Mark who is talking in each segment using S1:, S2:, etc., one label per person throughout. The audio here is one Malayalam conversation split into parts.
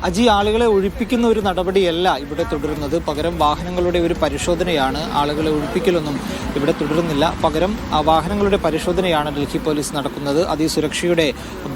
S1: അജി, ആളുകളെ ഒഴിപ്പിക്കുന്ന ഒരു നടപടിയല്ല ഇവിടെ തുടരുന്നത്. പകരം വാഹനങ്ങളുടെ ഒരു പരിശോധനയാണ്. ആളുകളെ ഒഴിപ്പിക്കലൊന്നും ഇവിടെ തുടരുന്നില്ല. പകരം ആ വാഹനങ്ങളുടെ പരിശോധനയാണ് ഡൽഹി പോലീസ് നടക്കുന്നത്. അത് ഈ സുരക്ഷയുടെ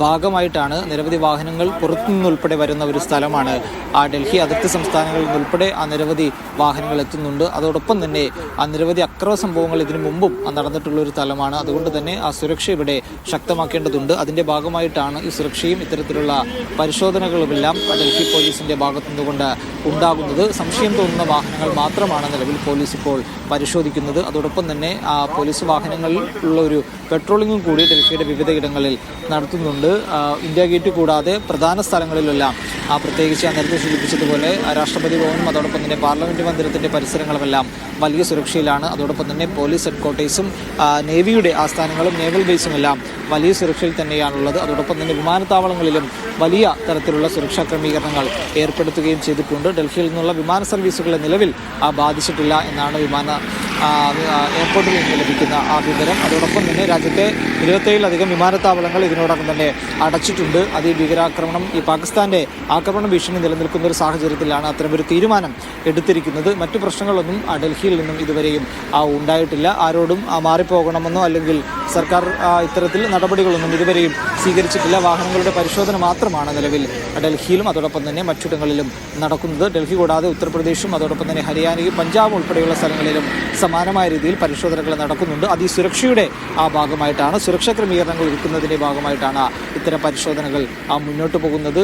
S1: ഭാഗമായിട്ടാണ്. നിരവധി വാഹനങ്ങൾ പുറത്തുനിന്നുൾപ്പെടെ വരുന്ന ഒരു സ്ഥലമാണ് ആ ഡൽഹി. അതിർത്തി സംസ്ഥാനങ്ങളിൽ നിന്നുൾപ്പെടെ ആ നിരവധി വാഹനങ്ങൾ എത്തുന്നുണ്ട്. അതോടൊപ്പം തന്നെ ആ നിരവധി അക്രമ സംഭവങ്ങൾ ഇതിനു മുമ്പും നടന്നിട്ടുള്ള ഒരു സ്ഥലമാണ്. അതുകൊണ്ട് തന്നെ ആ സുരക്ഷ ഇവിടെ ശക്തമാക്കേണ്ടതുണ്ട്. അതിന്റെ ഭാഗമായിട്ടാണ് ഈ സുരക്ഷയും ഇത്തരത്തിലുള്ള പരിശോധനകളുമെല്ലാം ഡൽഹി പോലീസിന്റെ ഭാഗത്തു നിന്നുകൊണ്ട് ഉണ്ടാകുന്നത്. സംശയം തോന്നുന്ന വാഹനങ്ങൾ മാത്രമാണ് നിലവിൽ പോലീസ് ഇപ്പോൾ പരിശോധിക്കുന്നത്. അതോടൊപ്പം തന്നെ പോലീസ് വാഹനങ്ങളിൽ ഉള്ള ഒരു പെട്രോളിങ്ങും കൂടി ഡൽഹിയുടെ വിവിധയിടങ്ങളിൽ നടത്തുന്നുണ്ട്. ഇന്ത്യ ഗേറ്റ് കൂടാതെ പ്രധാന സ്ഥലങ്ങളിലെല്ലാം പ്രത്യേകിച്ച് നേരത്തെ സൂചിപ്പിച്ചതുപോലെ രാഷ്ട്രപതി ഭവനും അതോടൊപ്പം തന്നെ പാർലമെന്റ് മന്ദിരത്തിന്റെ പരിസരങ്ങളുമെല്ലാം വലിയ സുരക്ഷയിലാണ്. അതോടൊപ്പം തന്നെ പോലീസ് ഹെഡ്ക്വാർട്ടേഴ്സും നേവിയുടെ ആസ്ഥാനങ്ങളും നേവൽ ബേസും എല്ലാം വലിയ സുരക്ഷയിൽ തന്നെയാണുള്ളത്. അതോടൊപ്പം തന്നെ വിമാനത്താവളങ്ങളിലും വലിയ തരത്തിലുള്ള സുരക്ഷാ ക്രമീകരണങ്ങൾ ഏർപ്പെടുത്തുകയും ചെയ്തിട്ടുണ്ട്. ഡൽഹിയിൽ നിന്നുള്ള വിമാന സർവീസുകളെ നിലവിൽ ബാധിച്ചിട്ടില്ല എന്നാണ് എയർപോർട്ടിൽ നിന്ന് ലഭിക്കുന്ന ആ വിവരം. അതോടൊപ്പം തന്നെ രാജ്യത്തെ 27-ലധികം വിമാനത്താവളങ്ങൾ ഇതിനോടകം തന്നെ അടച്ചിട്ടുണ്ട്. അത് ഈ ഭീകരാക്രമണം, ഈ പാകിസ്ഥാന്റെ ആക്രമണ ഭീഷണി നിലനിൽക്കുന്ന ഒരു സാഹചര്യത്തിലാണ് അത്തരമൊരു തീരുമാനം എടുത്തിരിക്കുന്നത്. മറ്റു പ്രശ്നങ്ങളൊന്നും ഡൽഹിയിൽ നിന്നും ഇതുവരെയും ഉണ്ടായിട്ടില്ല. ആരോടും മാറിപ്പോകണമെന്നോ അല്ലെങ്കിൽ സർക്കാർ ഇത്തരത്തിൽ നടപടികളൊന്നും ഇതുവരെയും സ്വീകരിച്ചിട്ടില്ല. വാഹനങ്ങളുടെ പരിശോധന മാത്രമാണ് നിലവിൽ ഡൽഹിയിലും അതോടൊപ്പം തന്നെ മറ്റിടങ്ങളിലും നടക്കുന്നത്. ഡൽഹി കൂടാതെ ഉത്തർപ്രദേശും അതോടൊപ്പം തന്നെ ഹരിയാനയും പഞ്ചാബും ഉൾപ്പെടെയുള്ള സ്ഥലങ്ങളിലും സമാനമായ രീതിയിൽ പരിശോധനകൾ നടക്കുന്നുണ്ട്. അത് ഈ സുരക്ഷയുടെ ഭാഗമായിട്ടാണ്, സുരക്ഷാ ക്രമീകരണങ്ങൾ ഒരുക്കുന്നതിൻ്റെ ഭാഗമായിട്ടാണ് ഇത്തരം പരിശോധനകൾ മുന്നോട്ട് പോകുന്നത്.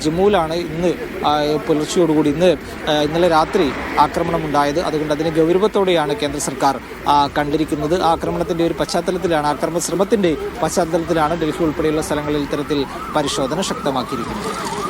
S1: ജമ്മുവിലാണ് ഇന്ന് പുലർച്ചയോടുകൂടി ഇന്നലെ രാത്രി ആക്രമണം ഉണ്ടായത്. അതുകൊണ്ട് അതിനെ ഗൗരവത്തോടെയാണ് കേന്ദ്ര സർക്കാർ കണ്ടിരിക്കുന്നത്. ആക്രമണത്തിന്റെ ഒരു പശ്ചാത്തലത്തിലാണ്, ആക്രമണ ശ്രമത്തിന്റെ പശ്ചാത്തലത്തിലാണ് ഡൽഹി ഉൾപ്പെടെയുള്ള സ്ഥലങ്ങളിൽ ഇത്തരത്തിൽ പരിശോധന ശക്തമാക്കിയിരിക്കുന്നത്.